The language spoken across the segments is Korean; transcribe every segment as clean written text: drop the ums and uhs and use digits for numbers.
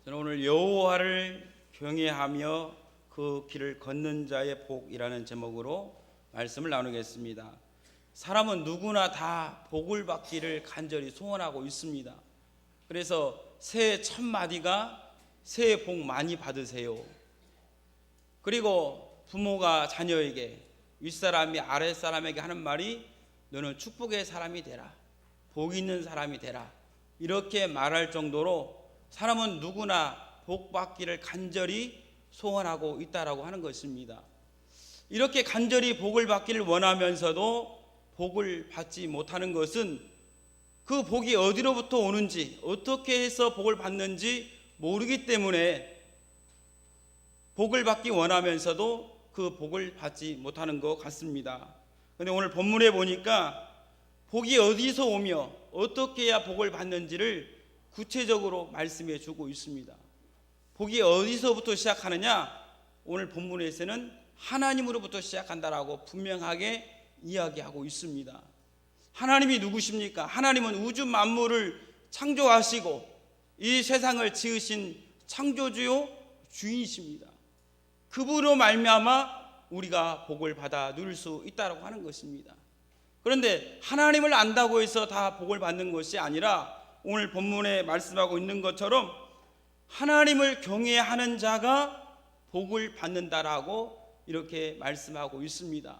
저는 오늘 여호와를 경외하며 그 길을 걷는 자의 복이라는 제목으로 말씀을 나누겠습니다. 사람은 누구나 다 복을 받기를 간절히 소원하고 있습니다. 그래서 새해 첫 마디가 새해 복 많이 받으세요. 그리고 부모가 자녀에게, 윗사람이 아랫사람에게 하는 말이 너는 축복의 사람이 되라, 복 있는 사람이 되라, 이렇게 말할 정도로 사람은 누구나 복 받기를 간절히 소원하고 있다라고 하는 것입니다. 이렇게 간절히 복을 받기를 원하면서도 복을 받지 못하는 것은 그 복이 어디로부터 오는지, 어떻게 해서 복을 받는지 모르기 때문에 복을 받기 원하면서도 그 복을 받지 못하는 것 같습니다. 그런데 오늘 본문에 보니까 복이 어디서 오며 어떻게 해야 복을 받는지를 구체적으로 말씀해 주고 있습니다. 복이 어디서부터 시작하느냐? 오늘 본문에서는 하나님으로부터 시작한다라고 분명하게 이야기하고 있습니다. 하나님이 누구십니까? 하나님은 우주 만물을 창조하시고 이 세상을 지으신 창조주요 주인이십니다. 그분으로 말미암아 우리가 복을 받아 누릴 수 있다고 하는 것입니다. 그런데 하나님을 안다고 해서 다 복을 받는 것이 아니라 오늘 본문에 말씀하고 있는 것처럼 하나님을 경외하는 자가 복을 받는다라고 이렇게 말씀하고 있습니다.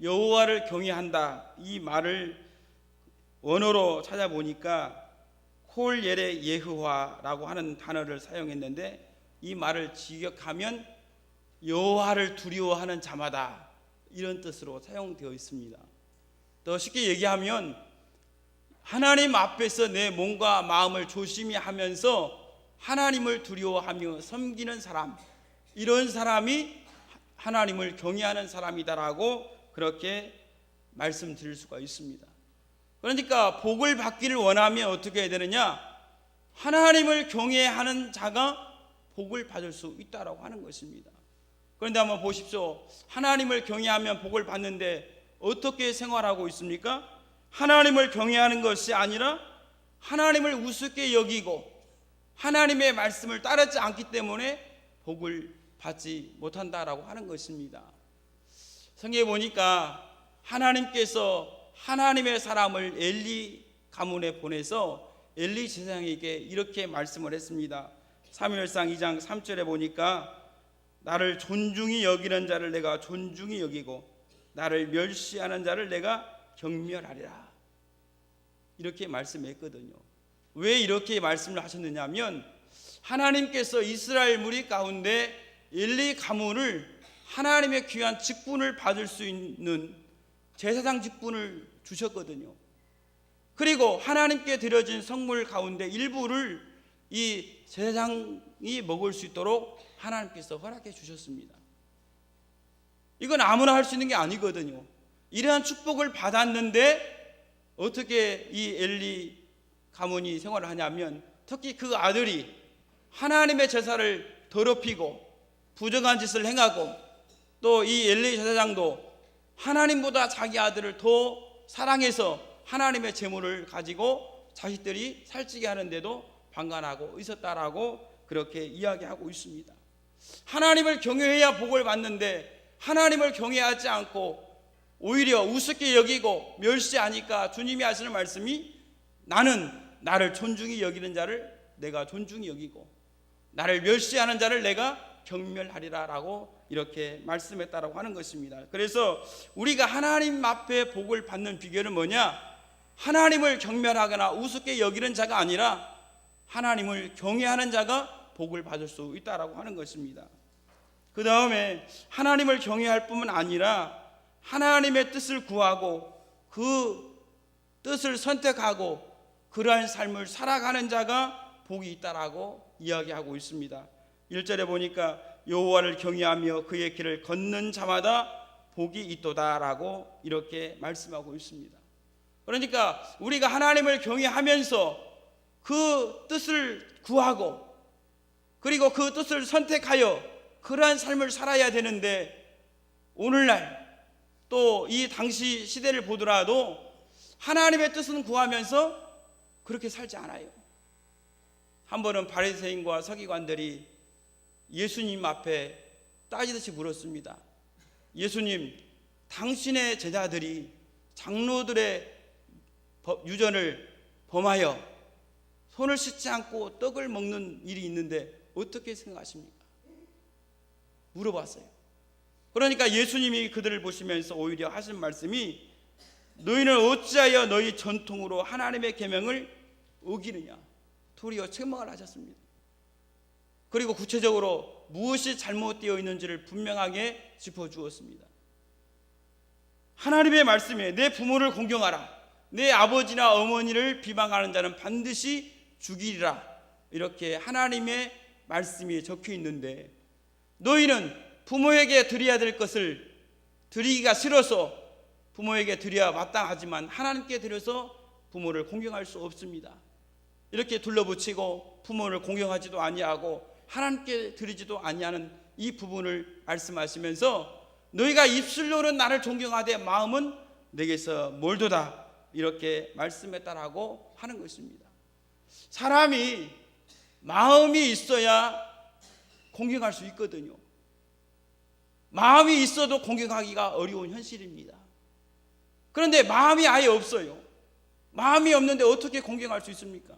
여호와를 경외한다, 이 말을 원어로 찾아보니까 콜예레 예흐화라고 하는 단어를 사용했는데, 이 말을 직역하면 여호와를 두려워하는 자마다, 이런 뜻으로 사용되어 있습니다. 더 쉽게 얘기하면 하나님 앞에서 내 몸과 마음을 조심히 하면서 하나님을 두려워하며 섬기는 사람, 이런 사람이 하나님을 경외하는 사람이다라고 그렇게 말씀드릴 수가 있습니다. 그러니까 복을 받기를 원하면 어떻게 해야 되느냐? 하나님을 경외하는 자가 복을 받을 수 있다라고 하는 것입니다. 그런데 한번 보십시오. 하나님을 경외하면 복을 받는데 어떻게 생활하고 있습니까? 하나님을 경외하는 것이 아니라 하나님을 우습게 여기고 하나님의 말씀을 따르지 않기 때문에 복을 받지 못한다라고 하는 것입니다. 성경에 보니까 하나님께서 하나님의 사람을 엘리 가문에 보내서 엘리 제사장에게 이렇게 말씀을 했습니다. 사무엘상 2장 3절에 보니까 나를 존중히 여기는 자를 내가 존중히 여기고 나를 멸시하는 자를 내가 경멸하리라, 이렇게 말씀했거든요. 왜 이렇게 말씀을 하셨느냐 하면 하나님께서 이스라엘 무리 가운데 엘리 가문을 하나님의 귀한 직분을 받을 수 있는 제사장 직분을 주셨거든요. 그리고 하나님께 드려진 성물 가운데 일부를 이 제사장이 먹을 수 있도록 하나님께서 허락해 주셨습니다. 이건 아무나 할 수 있는 게 아니거든요. 이러한 축복을 받았는데 어떻게 이 엘리 가문이 생활을 하냐면, 특히 그 아들이 하나님의 제사를 더럽히고 부정한 짓을 행하고, 또 이 엘리 제사장도 하나님보다 자기 아들을 더 사랑해서 하나님의 제물을 가지고 자식들이 살찌게 하는데도 방관하고 있었다라고 그렇게 이야기하고 있습니다. 하나님을 경외해야 복을 받는데 하나님을 경외하지 않고 오히려 우습게 여기고 멸시하니까 주님이 하시는 말씀이 나는 나를 존중히 여기는 자를 내가 존중히 여기고 나를 멸시하는 자를 내가 경멸하리라 라고 이렇게 말씀했다라고 하는 것입니다. 그래서 우리가 하나님 앞에 복을 받는 비결은 뭐냐? 하나님을 경멸하거나 우습게 여기는 자가 아니라 하나님을 경외하는 자가 복을 받을 수 있다라고 하는 것입니다. 그 다음에 하나님을 경외할 뿐만 아니라 하나님의 뜻을 구하고 그 뜻을 선택하고 그러한 삶을 살아가는 자가 복이 있다라고 이야기하고 있습니다. 1절에 보니까 여호와를 경외하며 그의 길을 걷는 자마다 복이 있도다라고 이렇게 말씀하고 있습니다. 그러니까 우리가 하나님을 경외하면서 그 뜻을 구하고 그리고 그 뜻을 선택하여 그러한 삶을 살아야 되는데, 오늘날 또 이 당시 시대를 보더라도 하나님의 뜻은 구하면서 그렇게 살지 않아요. 한 번은 바리새인과 서기관들이 예수님 앞에 따지듯이 물었습니다. 예수님, 당신의 제자들이 장로들의 유전을 범하여 손을 씻지 않고 떡을 먹는 일이 있는데 어떻게 생각하십니까? 물어봤어요. 그러니까 예수님이 그들을 보시면서 오히려 하신 말씀이 너희는 어찌하여 너희 전통으로 하나님의 계명을 어기느냐, 도리어 책망을 하셨습니다. 그리고 구체적으로 무엇이 잘못되어 있는지를 분명하게 짚어주었습니다. 하나님의 말씀에 내 부모를 공경하라, 내 아버지나 어머니를 비방하는 자는 반드시 죽이리라, 이렇게 하나님의 말씀이 적혀 있는데 너희는 부모에게 드려야 될 것을 드리기가 싫어서 부모에게 드려야 마땅하지만 하나님께 드려서 부모를 공경할 수 없습니다. 이렇게 둘러붙이고 부모를 공경하지도 아니하고 하나님께 드리지도 아니하는 이 부분을 말씀하시면서 너희가 입술로는 나를 존경하되 마음은 내게서 멀도다, 이렇게 말씀했다라고 하는 것입니다. 사람이 마음이 있어야 공경할 수 있거든요. 마음이 있어도 공경하기가 어려운 현실입니다. 그런데 마음이 아예 없어요. 마음이 없는데 어떻게 공경할 수 있습니까?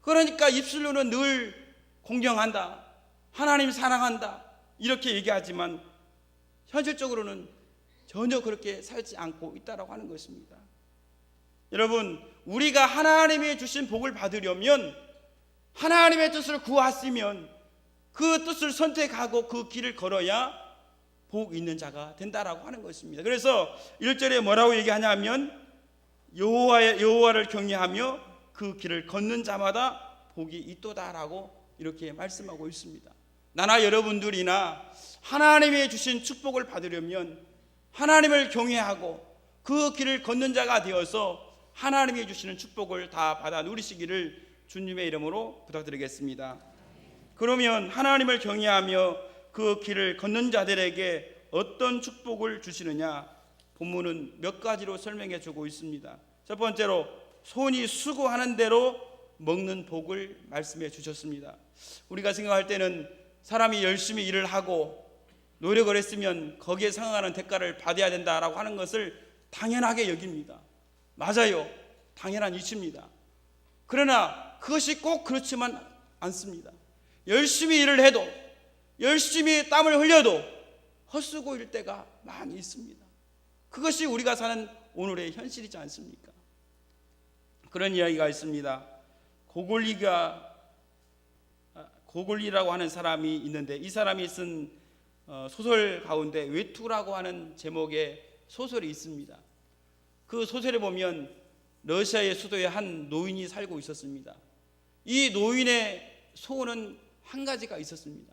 그러니까 입술로는 늘 공경한다, 하나님 사랑한다, 이렇게 얘기하지만 현실적으로는 전혀 그렇게 살지 않고 있다라고 하는 것입니다. 여러분, 우리가 하나님이 주신 복을 받으려면, 하나님의 뜻을 구하시면 그 뜻을 선택하고 그 길을 걸어야 복 있는 자가 된다라고 하는 것입니다. 그래서 1절에 뭐라고 얘기하냐면 여호와를 경외하며 그 길을 걷는 자마다 복이 있도다라고 이렇게 말씀하고 있습니다. 나나 여러분들이나 하나님이 주신 축복을 받으려면 하나님을 경외하고 그 길을 걷는 자가 되어서 하나님이 주시는 축복을 다 받아 누리시기를 주님의 이름으로 부탁드리겠습니다. 그러면 하나님을 경외하며 그 길을 걷는 자들에게 어떤 축복을 주시느냐, 본문은 몇 가지로 설명해 주고 있습니다. 첫 번째로 손이 수고하는 대로 먹는 복을 말씀해 주셨습니다. 우리가 생각할 때는 사람이 열심히 일을 하고 노력을 했으면 거기에 상응하는 대가를 받아야 된다라고 하는 것을 당연하게 여깁니다. 맞아요, 당연한 이치입니다. 그러나 그것이 꼭 그렇지만 않습니다. 열심히 일을 해도, 열심히 땀을 흘려도 헛수고 일 때가 많이 있습니다. 그것이 우리가 사는 오늘의 현실이지 않습니까? 그런 이야기가 있습니다. 고골리라고 하는 사람이 있는데 이 사람이 쓴 소설 가운데 외투라고 하는 제목의 소설이 있습니다. 그 소설에 보면 러시아의 수도에 한 노인이 살고 있었습니다. 이 노인의 소원은 한 가지가 있었습니다.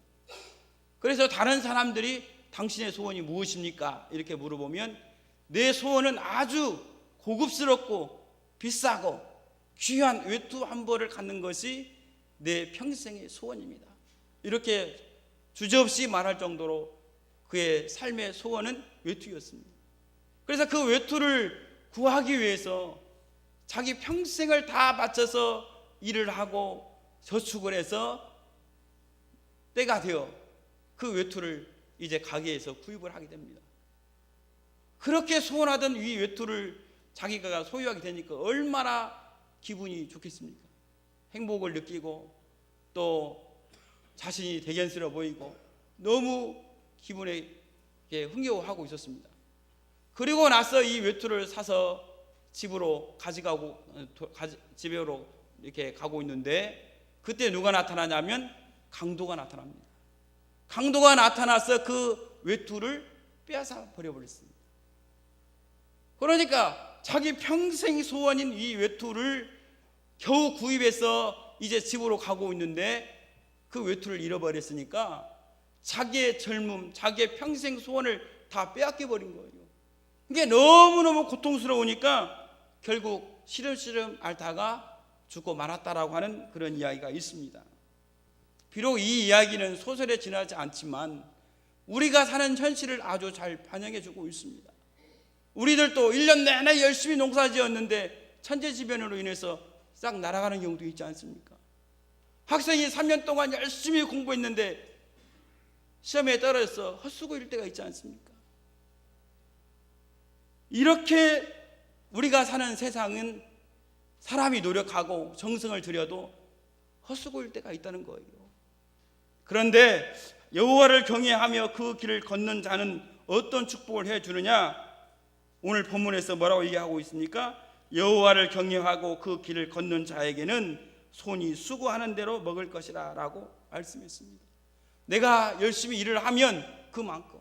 그래서 다른 사람들이 당신의 소원이 무엇입니까? 이렇게 물어보면 내 소원은 아주 고급스럽고 비싸고 귀한 외투 한 벌을 갖는 것이 내 평생의 소원입니다. 이렇게 주저없이 말할 정도로 그의 삶의 소원은 외투였습니다. 그래서 그 외투를 구하기 위해서 자기 평생을 다 바쳐서 일을 하고 저축을 해서 때가 되어 그 외투를 이제 가게에서 구입을 하게 됩니다. 그렇게 소원하던 이 외투를 자기가 소유하게 되니까 얼마나 기분이 좋겠습니까? 행복을 느끼고 또 자신이 대견스러워 보이고 너무 기분에 흥겨워하고 있었습니다. 그리고 나서 이 외투를 사서 집으로 집으로 이렇게 가고 있는데 그때 누가 나타나냐면 강도가 나타납니다. 강도가 나타나서 그 외투를 빼앗아 버려버렸습니다. 그러니까 자기 평생 소원인 이 외투를 겨우 구입해서 이제 집으로 가고 있는데 그 외투를 잃어버렸으니까 자기의 젊음, 자기의 평생 소원을 다 빼앗겨 버린 거예요. 이게 너무너무 고통스러우니까 결국 시름시름 앓다가 죽고 말았다라고 하는 그런 이야기가 있습니다. 비록 이 이야기는 소설에 지나지 않지만 우리가 사는 현실을 아주 잘 반영해 주고 있습니다. 우리들도 1년 내내 열심히 농사 지었는데 천재지변으로 인해서 싹 날아가는 경우도 있지 않습니까? 학생이 3년 동안 열심히 공부했는데 시험에 떨어져서 헛수고일 때가 있지 않습니까? 이렇게 우리가 사는 세상은 사람이 노력하고 정성을 들여도 헛수고일 때가 있다는 거예요. 그런데 여호와를 경외하며 그 길을 걷는 자는 어떤 축복을 해주느냐? 오늘 본문에서 뭐라고 얘기하고 있습니까? 여호와를 경외하고 그 길을 걷는 자에게는 손이 수고하는 대로 먹을 것이라 라고 말씀했습니다. 내가 열심히 일을 하면 그만큼,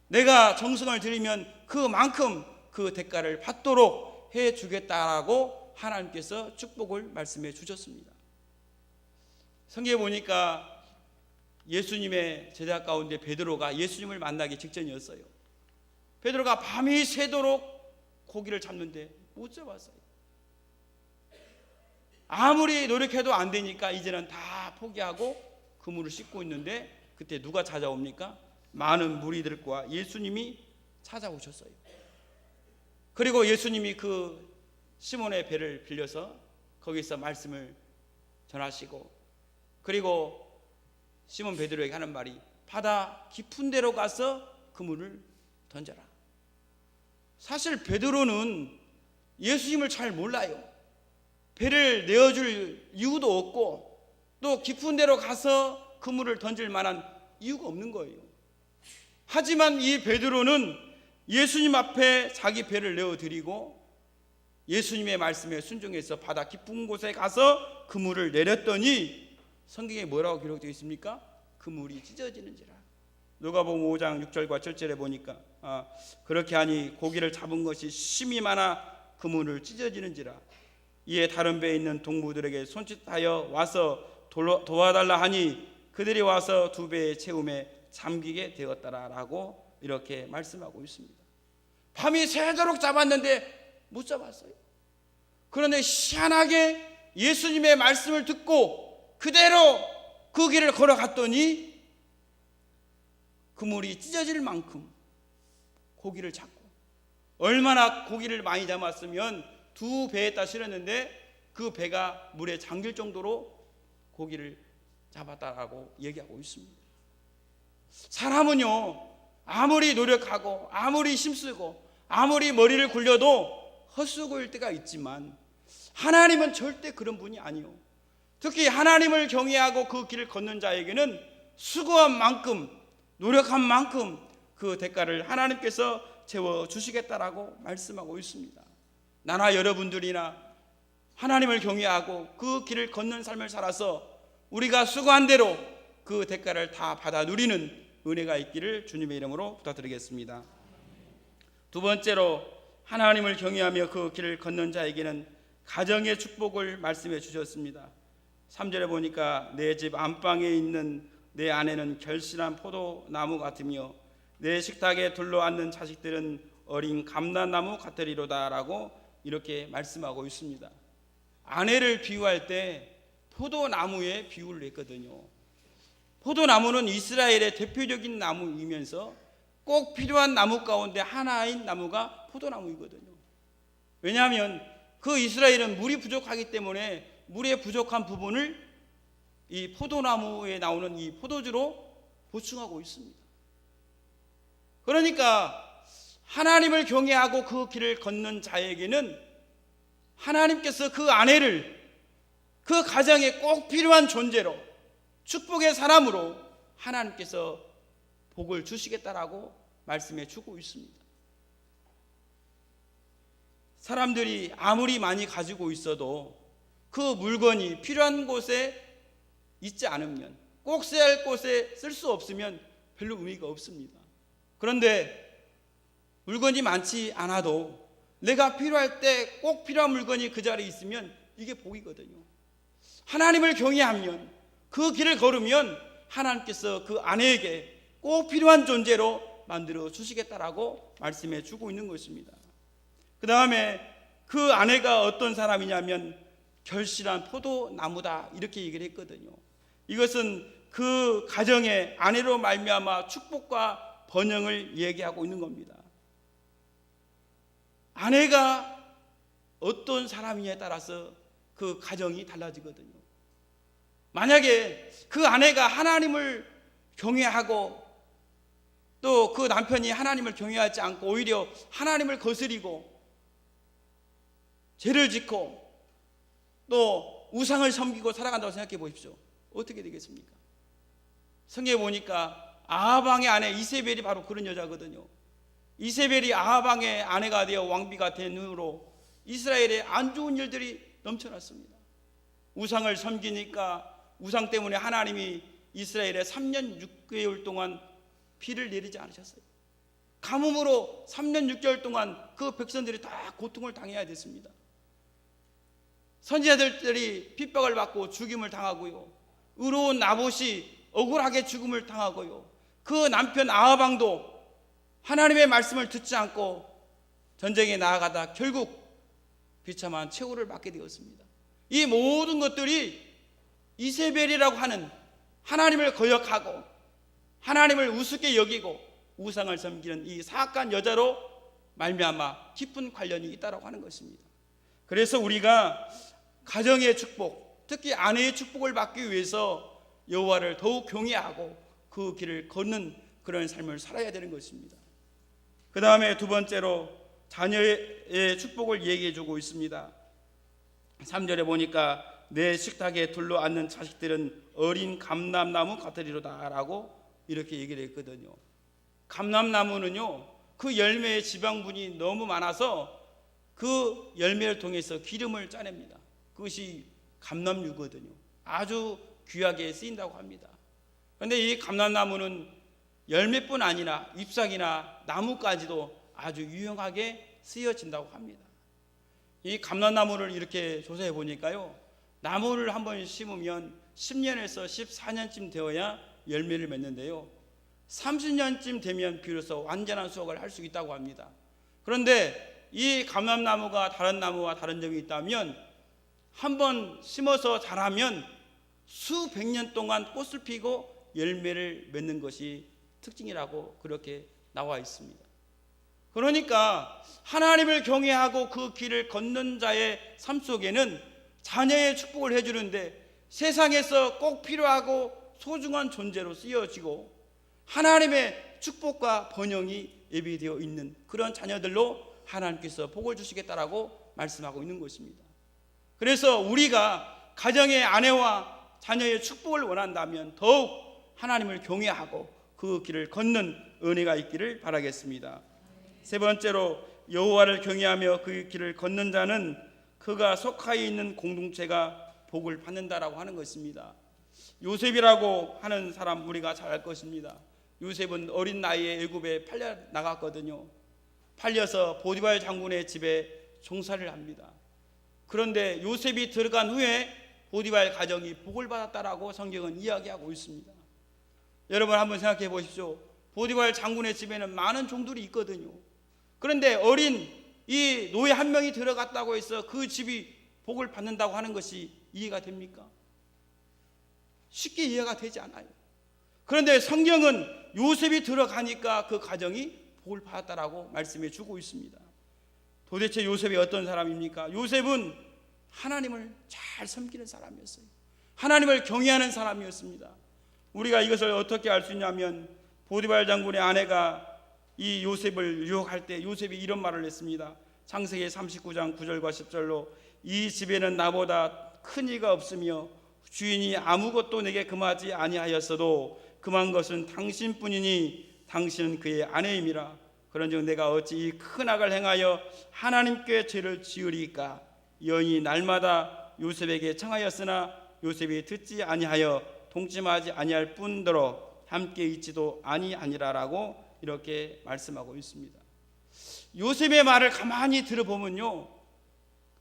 내가 정성을 들이면 그만큼 그 대가를 받도록 해주겠다라고 하나님께서 축복을 말씀해 주셨습니다. 성경에 보니까 예수님의 제자 가운데 베드로가 예수님을 만나기 직전이었어요. 베드로가 밤이 새도록 고기를 잡는데 못 잡았어요. 아무리 노력해도 안 되니까 이제는 다 포기하고 그물을 씻고 있는데 그때 누가 찾아옵니까? 많은 무리들과 예수님이 찾아오셨어요. 그리고 예수님이 그 시몬의 배를 빌려서 거기서 말씀을 전하시고, 그리고 시몬 베드로에게 하는 말이 바다 깊은 데로 가서 그물을 던져라. 사실 베드로는 예수님을 잘 몰라요. 배를 내어줄 이유도 없고 또 깊은 데로 가서 그물을 던질 만한 이유가 없는 거예요. 하지만 이 베드로는 예수님 앞에 자기 배를 내어드리고 예수님의 말씀에 순종해서 바다 깊은 곳에 가서 그물을 내렸더니 성경에 뭐라고 기록되어 있습니까? 그물이 찢어지는지라. 누가복음 5장 6절과 7절에 보니까 그렇게 하니 고기를 잡은 것이 심히 많아 그물을 찢어지는지라. 이에 다른 배에 있는 동무들에게 손짓하여 와서 도와달라 하니 그들이 와서 두 배의 채움에 잠기게 되었다라고 이렇게 말씀하고 있습니다. 밤이 새도록 잡았는데 못 잡았어요. 그런데 희한하게 예수님의 말씀을 듣고 그대로 그 길을 걸어갔더니 그물이 찢어질 만큼 고기를 잡고, 얼마나 고기를 많이 잡았으면 두 배에다 실었는데 그 배가 물에 잠길 정도로 고기를 잡았다라고 얘기하고 있습니다. 사람은요, 아무리 노력하고 아무리 힘쓰고 아무리 머리를 굴려도 헛수고일 때가 있지만 하나님은 절대 그런 분이 아니요. 특히 하나님을 경외하고 그 길을 걷는 자에게는 수고한 만큼, 노력한 만큼 그 대가를 하나님께서 채워주시겠다라고 말씀하고 있습니다. 나나 여러분들이나 하나님을 경외하고 그 길을 걷는 삶을 살아서 우리가 수고한 대로 그 대가를 다 받아 누리는 은혜가 있기를 주님의 이름으로 부탁드리겠습니다. 두 번째로, 하나님을 경외하며 그 길을 걷는 자에게는 가정의 축복을 말씀해 주셨습니다. 3절에 보니까 내 집 안방에 있는 내 아내는 결실한 포도나무 같으며 내 식탁에 둘러앉는 자식들은 어린 감람나무 같으리로다 라고 이렇게 말씀하고 있습니다. 아내를 비유할 때 포도나무에 비유를 했거든요. 포도나무는 이스라엘의 대표적인 나무이면서 꼭 필요한 나무 가운데 하나인 나무가 포도나무이거든요. 왜냐하면 그 이스라엘은 물이 부족하기 때문에 물의 부족한 부분을 이 포도나무에 나오는 이 포도주로 보충하고 있습니다. 그러니까 하나님을 경외하고 그 길을 걷는 자에게는 하나님께서 그 아내를 그 가정에 꼭 필요한 존재로, 축복의 사람으로 하나님께서 복을 주시겠다라고 말씀해 주고 있습니다. 사람들이 아무리 많이 가지고 있어도 그 물건이 필요한 곳에 있지 않으면, 꼭 써야 할 곳에 쓸 수 없으면 별로 의미가 없습니다. 그런데 물건이 많지 않아도 내가 필요할 때 꼭 필요한 물건이 그 자리에 있으면 이게 복이거든요. 하나님을 경외하면, 그 길을 걸으면 하나님께서 그 아내에게 꼭 필요한 존재로 만들어 주시겠다라고 말씀해 주고 있는 것입니다. 그 다음에 그 아내가 어떤 사람이냐면 결실한 포도나무다 이렇게 얘기를 했거든요. 이것은 그 가정의 아내로 말미암아 축복과 번영을 얘기하고 있는 겁니다. 아내가 어떤 사람이냐에 따라서 그 가정이 달라지거든요. 만약에 그 아내가 하나님을 경외하고 또 그 남편이 하나님을 경외하지 않고 오히려 하나님을 거스리고 죄를 짓고 또 우상을 섬기고 살아간다고 생각해 보십시오. 어떻게 되겠습니까? 성경에 보니까 아합 왕의 아내 이세벨이 바로 그런 여자거든요. 이세벨이 아합 왕의 아내가 되어 왕비가 된 후로 이스라엘에 안 좋은 일들이 넘쳐났습니다. 우상을 섬기니까 우상 때문에 하나님이 이스라엘에 3년 6개월 동안 비를 내리지 않으셨어요. 가뭄으로 3년 6개월 동안 그 백성들이 다 고통을 당해야 됐습니다. 선지자들이 핍박을 받고 죽임을 당하고요, 의로운 나봇이 억울하게 죽음을 당하고요, 그 남편 아합 왕도 하나님의 말씀을 듣지 않고 전쟁에 나아가다 결국 비참한 최후를 맞게 되었습니다. 이 모든 것들이 이세벨이라고 하는 하나님을 거역하고 하나님을 우습게 여기고 우상을 섬기는 이 사악한 여자로 말미암아 깊은 관련이 있다고 하는 것입니다. 그래서 우리가 가정의 축복, 특히 아내의 축복을 받기 위해서 여호와를 더욱 경외하고 그 길을 걷는 그런 삶을 살아야 되는 것입니다. 그 다음에 두 번째로 자녀의 축복을 얘기해 주고 있습니다. 3절에 보니까 내 식탁에 둘러앉는 자식들은 어린 감람나무 같으리로다 라고 이렇게 얘기를 했거든요. 감람나무는요, 그 열매의 지방분이 너무 많아서 그 열매를 통해서 기름을 짜냅니다. 그것이 감람유거든요. 아주 귀하게 쓰인다고 합니다. 그런데 이 감람나무는 열매뿐 아니라 잎사귀나 나무까지도 아주 유용하게 쓰여진다고 합니다. 이 감람나무를 이렇게 조사해 보니까요, 나무를 한번 심으면 10년에서 14년쯤 되어야 열매를 맺는데요, 30년쯤 되면 비로소 완전한 수확을 할 수 있다고 합니다. 그런데 이 감람나무가 다른 나무와 다른 점이 있다면, 한번 심어서 자라면 수백 년 동안 꽃을 피고 열매를 맺는 것이 특징이라고 그렇게 나와 있습니다. 그러니까 하나님을 경외하고 그 길을 걷는 자의 삶 속에는 자녀의 축복을 해주는데 세상에서 꼭 필요하고 소중한 존재로 쓰여지고 하나님의 축복과 번영이 예비되어 있는 그런 자녀들로 하나님께서 복을 주시겠다라고 말씀하고 있는 것입니다. 그래서 우리가 가정의 아내와 자녀의 축복을 원한다면 더욱 하나님을 경외하고 그 길을 걷는 은혜가 있기를 바라겠습니다. 세 번째로 여호와를 경외하며 그 길을 걷는 자는 그가 속하여 있는 공동체가 복을 받는다라고 하는 것입니다. 요셉이라고 하는 사람 우리가 잘 알 것입니다. 요셉은 어린 나이에 애굽에 팔려 나갔거든요. 팔려서 보디발 장군의 집에 종살이를 합니다. 그런데 요셉이 들어간 후에 보디발 가정이 복을 받았다라고 성경은 이야기하고 있습니다. 여러분 한번 생각해 보십시오. 보디발 장군의 집에는 많은 종들이 있거든요. 그런데 어린 이 노예 한 명이 들어갔다고 해서 그 집이 복을 받는다고 하는 것이 이해가 됩니까? 쉽게 이해가 되지 않아요. 그런데 성경은 요셉이 들어가니까 그 가정이 복을 받았다라고 말씀해 주고 있습니다. 도대체 요셉이 어떤 사람입니까? 요셉은 하나님을 잘 섬기는 사람이었어요. 하나님을 경외하는 사람이었습니다. 우리가 이것을 어떻게 알 수 있냐면 보디발 장군의 아내가 이 요셉을 유혹할 때 요셉이 이런 말을 했습니다. 창세기 39장 9절과 10절로 이 집에는 나보다 큰 이가 없으며 주인이 아무것도 내게 금하지 아니하였어도 금한 것은 당신뿐이니 당신은 그의 아내임이라. 그런즉 내가 어찌 이 큰 악을 행하여 하나님께 죄를 지으리까. 여인이 날마다 요셉에게 청하였으나 요셉이 듣지 아니하여 동침하지 아니할 뿐더러 함께 있지도 아니하니라라고 이렇게 말씀하고 있습니다. 요셉의 말을 가만히 들어보면요,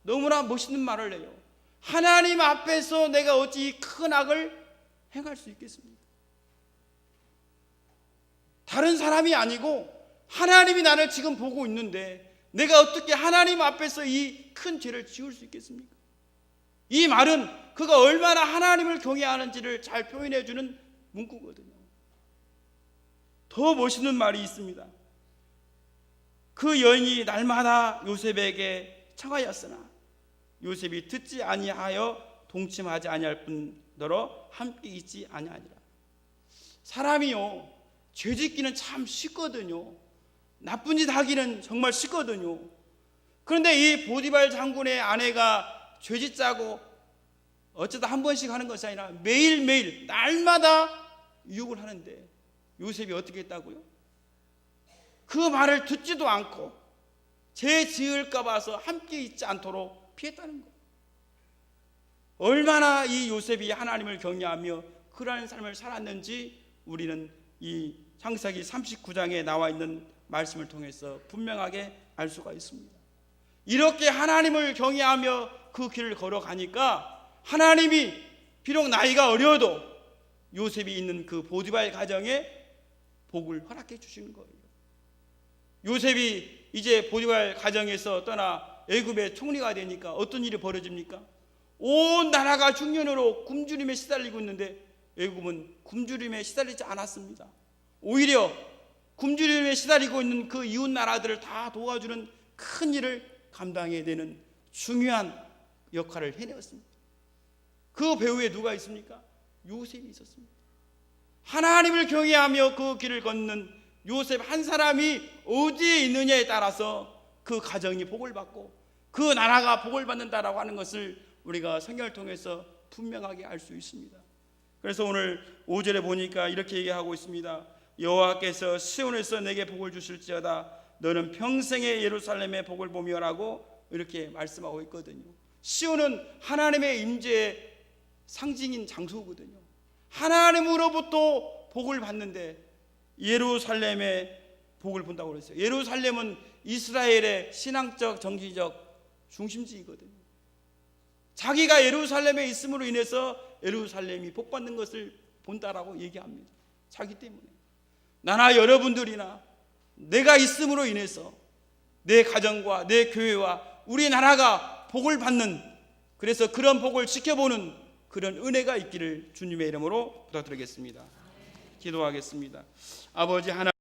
너무나 멋있는 말을 해요. 하나님 앞에서 내가 어찌 큰 악을 행할 수 있겠습니까? 다른 사람이 아니고 하나님이 나를 지금 보고 있는데 내가 어떻게 하나님 앞에서 이 큰 죄를 지을 수 있겠습니까? 이 말은 그가 얼마나 하나님을 경외하는지를 잘 표현해 주는 문구거든요. 더 멋있는 말이 있습니다. 그 여인이 날마다 요셉에게 청하였으나 요셉이 듣지 아니하여 동침하지 아니할 너로 함께 있지 아니하니라. 사람이요, 죄짓기는 참 쉽거든요. 나쁜 짓 하기는 정말 쉽거든요. 그런데 이 보디발 장군의 아내가 죄짓자고 어쩌다 한 번씩 하는 것이 아니라 매일매일 날마다 유혹을 하는데 요셉이 어떻게 했다고요? 그 말을 듣지도 않고 죄 지을까 봐서 함께 있지 않도록 피했다는 거예요. 얼마나 이 요셉이 하나님을 경외하며 그러한 삶을 살았는지 우리는 이 창세기 39장에 나와 있는 말씀을 통해서 분명하게 알 수가 있습니다. 이렇게 하나님을 경외하며 그 길을 걸어가니까 하나님이 비록 나이가 어려도 요셉이 있는 그 보디발 가정에 복을 허락해 주시는 거예요. 요셉이 이제 보디발 가정에서 떠나 애굽의 총리가 되니까 어떤 일이 벌어집니까? 온 나라가 중년으로 굶주림에 시달리고 있는데 애굽은 굶주림에 시달리지 않았습니다. 오히려 굶주림에 시달리고 있는 그 이웃 나라들을 다 도와주는 큰 일을 감당해야 되는 중요한 역할을 해내었습니다. 그 배후에 누가 있습니까? 요셉이 있었습니다. 하나님을 경외하며 그 길을 걷는 요셉 한 사람이 어디에 있느냐에 따라서 그 가정이 복을 받고 그 나라가 복을 받는다라고 하는 것을 우리가 성경을 통해서 분명하게 알 수 있습니다. 그래서 오늘 5절에 보니까 이렇게 얘기하고 있습니다. 여호와께서 시온에서 내게 복을 주실지어다 너는 평생의 예루살렘의 복을 보며라고 이렇게 말씀하고 있거든요. 시온은 하나님의 임재의 상징인 장소거든요. 하나님으로부터 복을 받는데 예루살렘의 복을 본다고 그랬어요. 예루살렘은 이스라엘의 신앙적 정치적 중심지이거든요. 자기가 예루살렘에 있음으로 인해서 예루살렘이 복받는 것을 본다라고 얘기합니다. 자기 때문에. 나나 여러분들이나 내가 있음으로 인해서 내 가정과 내 교회와 우리 나라가 복을 받는, 그래서 그런 복을 지켜보는 그런 은혜가 있기를 주님의 이름으로 부탁드리겠습니다. 기도하겠습니다. 아버지 하나님,